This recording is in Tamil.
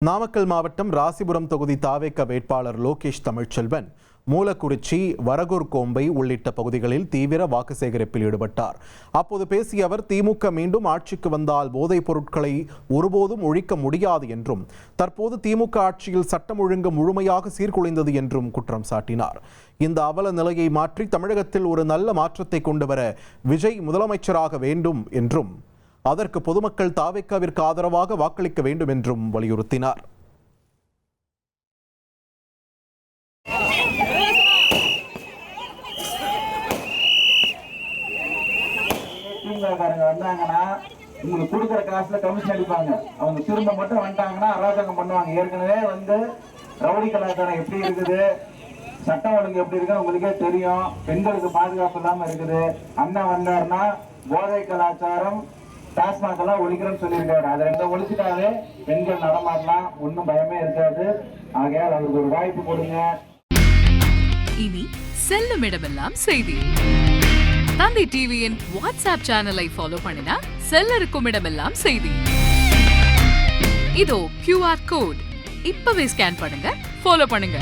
நாமக்கல் மாவட்டம் ராசிபுரம் தொகுதி தாவேக வேட்பாளர் லோகேஷ் தமிழ்ச்செல்வன் மூலக்குறிச்சி, வரகூர் கோம்பை உள்ளிட்ட பகுதிகளில் தீவிர வாக்கு சேகரிப்பில் ஈடுபட்டார். அப்போது பேசிய அவர், திமுக மீண்டும் ஆட்சிக்கு வந்தால் போதைப் பொருட்களை ஒருபோதும் ஒழிக்க முடியாது என்றும், தற்போது திமுக ஆட்சியில் சட்டம் ஒழுங்கு முழுமையாக சீர்குலைந்தது என்றும் குற்றம் சாட்டினார். இந்த அவல நிலையை மாற்றி தமிழகத்தில் ஒரு நல்ல மாற்றத்தை கொண்டுவர விஜய் முதலமைச்சராக வேண்டும் என்றும், அதற்கு பொதுமக்கள் தாவேகாவிற்கு ஆதரவாக வாக்களிக்க வேண்டும் என்றும் வலியுறுத்தினார். வந்தாங்கன்னா உங்களுக்கு கொடுக்குற காசுல கமிஷன் அடிப்பாங்க. அவங்க திரும்ப மட்டும் வந்துட்டாங்கன்னா அராஜகம் பண்ணுவாங்க. ஏற்கனவே ரவுடி கலாச்சாரம் எப்படி இருக்குது, சட்டம் ஒழுங்கு எப்படி இருக்கு உங்களுக்கே தெரியும். பெண்களுக்கு பாதுகாப்பு இல்லாம இருக்குது. அண்ணன் வந்தாருன்னா போதை கலாச்சாரம், டாஸ்மாக் எல்லாம் ஒழிக்கிறேன்னு சொல்லியிருக்காரு. அதை ரெண்டும் ஒழிச்சுட்டாவே பெண்கள் நடமாடலாம், ஒன்றும் பயமே இருக்காது. ஆகையால் அவருக்கு ஒரு வாய்ப்பு கொடுங்க. இனி செல்லும் இடமெல்லாம் செய்தி. தந்தி டிவியின் வாட்ஸ்அப் சேனலை ஃபாலோ பண்ணினா செல்ல இருக்கும் இடமெல்லாம் செய்தி. இதோ QR கோட், இப்பவே ஸ்கேன் பண்ணுங்க, ஃபாலோ பண்ணுங்க.